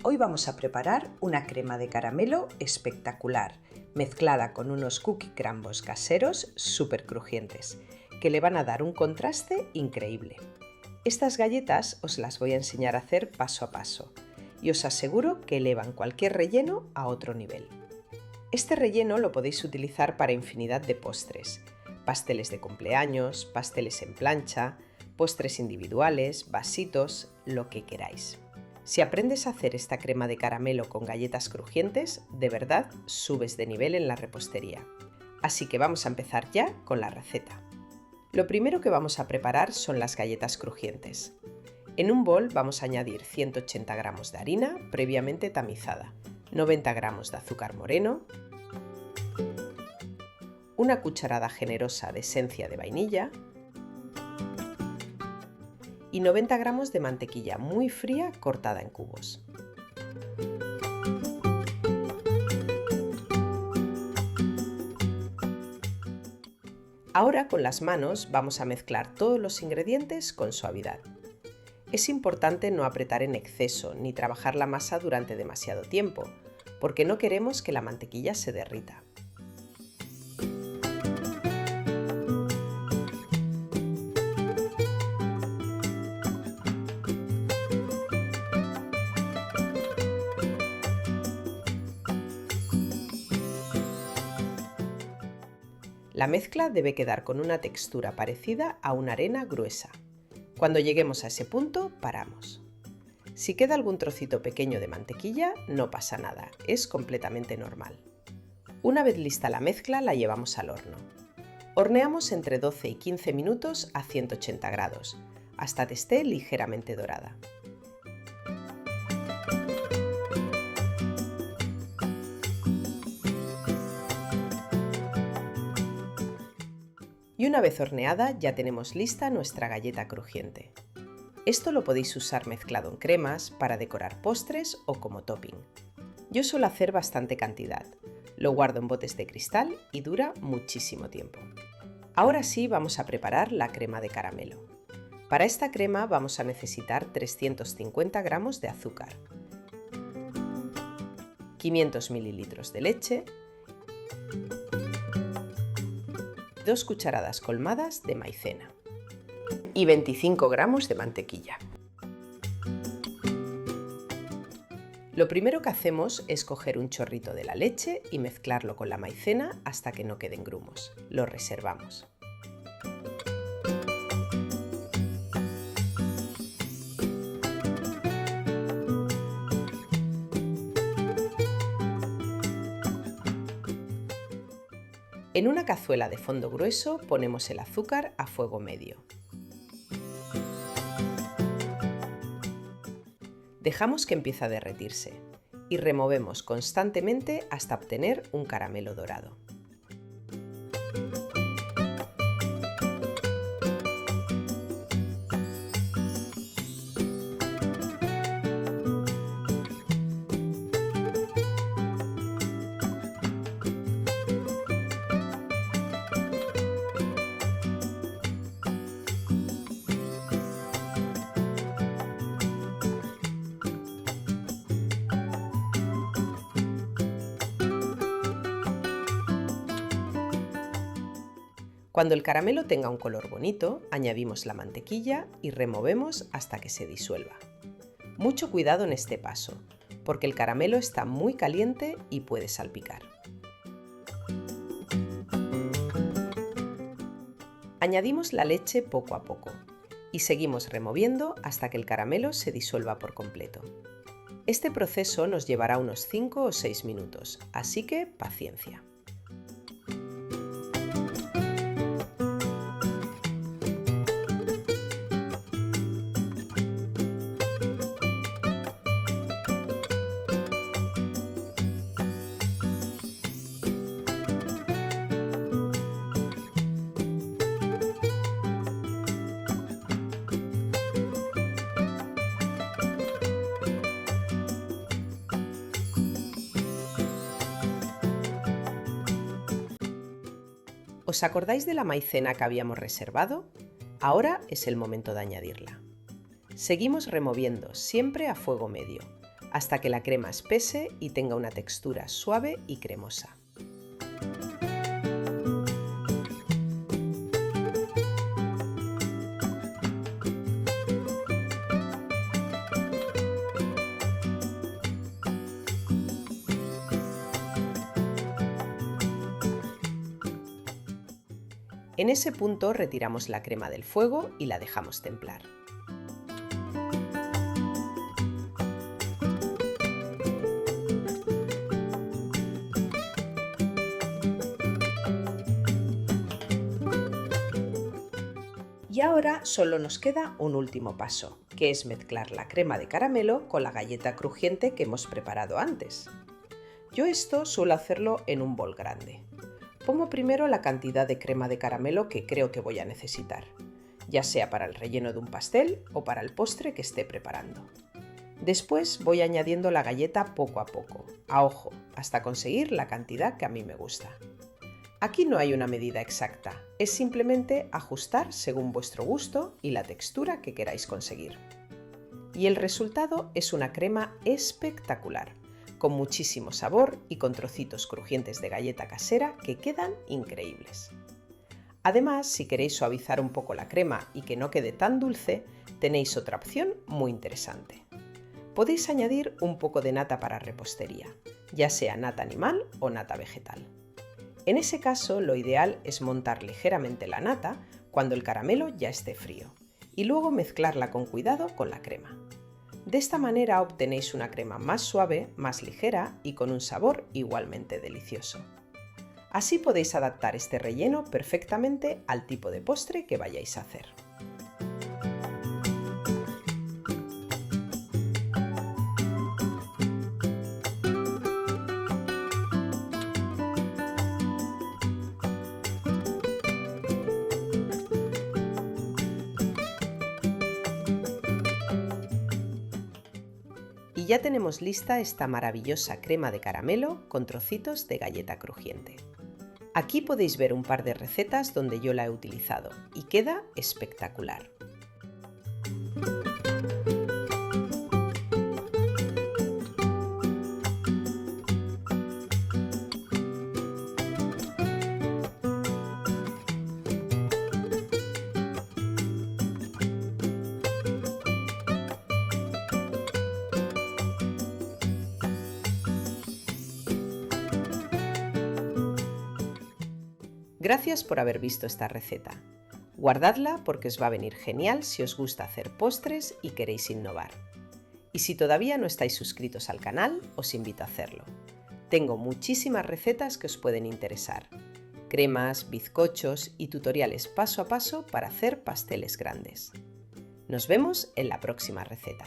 Hoy vamos a preparar una crema de caramelo espectacular, mezclada con unos cookie crumbles caseros súper crujientes, que le van a dar un contraste increíble. Estas galletas os las voy a enseñar a hacer paso a paso y os aseguro que elevan cualquier relleno a otro nivel. Este relleno lo podéis utilizar para infinidad de postres, pasteles de cumpleaños, pasteles en plancha, postres individuales, vasitos, lo que queráis. Si aprendes a hacer esta crema de caramelo con galletas crujientes, de verdad subes de nivel en la repostería. Así que vamos a empezar ya con la receta. Lo primero que vamos a preparar son las galletas crujientes. En un bol vamos a añadir 180 gramos de harina previamente tamizada, 90 gramos de azúcar moreno, una cucharada generosa de esencia de vainilla y 90 gramos de mantequilla muy fría cortada en cubos. Ahora con las manos vamos a mezclar todos los ingredientes con suavidad. Es importante no apretar en exceso ni trabajar la masa durante demasiado tiempo, porque no queremos que la mantequilla se derrita. La mezcla debe quedar con una textura parecida a una arena gruesa. Cuando lleguemos a ese punto, paramos. Si queda algún trocito pequeño de mantequilla, no pasa nada, es completamente normal. Una vez lista la mezcla, la llevamos al horno. Horneamos entre 12 y 15 minutos a 180 grados, hasta que esté ligeramente dorada. Y una vez horneada ya tenemos lista nuestra galleta crujiente. Esto lo podéis usar mezclado en cremas, para decorar postres o como topping. Yo suelo hacer bastante cantidad, lo guardo en botes de cristal y dura muchísimo tiempo. Ahora sí vamos a preparar la crema de caramelo. Para esta crema vamos a necesitar 350 gramos de azúcar, 500 mililitros de leche, 2 cucharadas colmadas de maicena y 25 gramos de mantequilla. Lo primero que hacemos es coger un chorrito de la leche y mezclarlo con la maicena hasta que no queden grumos. Lo reservamos. En una cazuela de fondo grueso ponemos el azúcar a fuego medio. Dejamos que empiece a derretirse y removemos constantemente hasta obtener un caramelo dorado. Cuando el caramelo tenga un color bonito, añadimos la mantequilla y removemos hasta que se disuelva. Mucho cuidado en este paso, porque el caramelo está muy caliente y puede salpicar. Añadimos la leche poco a poco y seguimos removiendo hasta que el caramelo se disuelva por completo. Este proceso nos llevará unos 5 o 6 minutos, así que paciencia. ¿Os acordáis de la maicena que habíamos reservado? Ahora es el momento de añadirla. Seguimos removiendo, siempre a fuego medio, hasta que la crema espese y tenga una textura suave y cremosa. En ese punto retiramos la crema del fuego y la dejamos templar. Y ahora solo nos queda un último paso, que es mezclar la crema de caramelo con la galleta crujiente que hemos preparado antes. Yo esto suelo hacerlo en un bol grande. Pongo primero la cantidad de crema de caramelo que creo que voy a necesitar, ya sea para el relleno de un pastel o para el postre que esté preparando. Después voy añadiendo la galleta poco a poco, a ojo, hasta conseguir la cantidad que a mí me gusta. Aquí no hay una medida exacta, es simplemente ajustar según vuestro gusto y la textura que queráis conseguir. Y el resultado es una crema espectacular, con muchísimo sabor y con trocitos crujientes de galleta casera que quedan increíbles. Además, si queréis suavizar un poco la crema y que no quede tan dulce, tenéis otra opción muy interesante. Podéis añadir un poco de nata para repostería, ya sea nata animal o nata vegetal. En ese caso, lo ideal es montar ligeramente la nata cuando el caramelo ya esté frío y luego mezclarla con cuidado con la crema. De esta manera obtenéis una crema más suave, más ligera y con un sabor igualmente delicioso. Así podéis adaptar este relleno perfectamente al tipo de postre que vayáis a hacer. Y ya tenemos lista esta maravillosa crema de caramelo con trocitos de galleta crujiente. Aquí podéis ver un par de recetas donde yo la he utilizado y queda espectacular. Gracias por haber visto esta receta. Guardadla porque os va a venir genial si os gusta hacer postres y queréis innovar. Y si todavía no estáis suscritos al canal, os invito a hacerlo. Tengo muchísimas recetas que os pueden interesar. Cremas, bizcochos y tutoriales paso a paso para hacer pasteles grandes. Nos vemos en la próxima receta.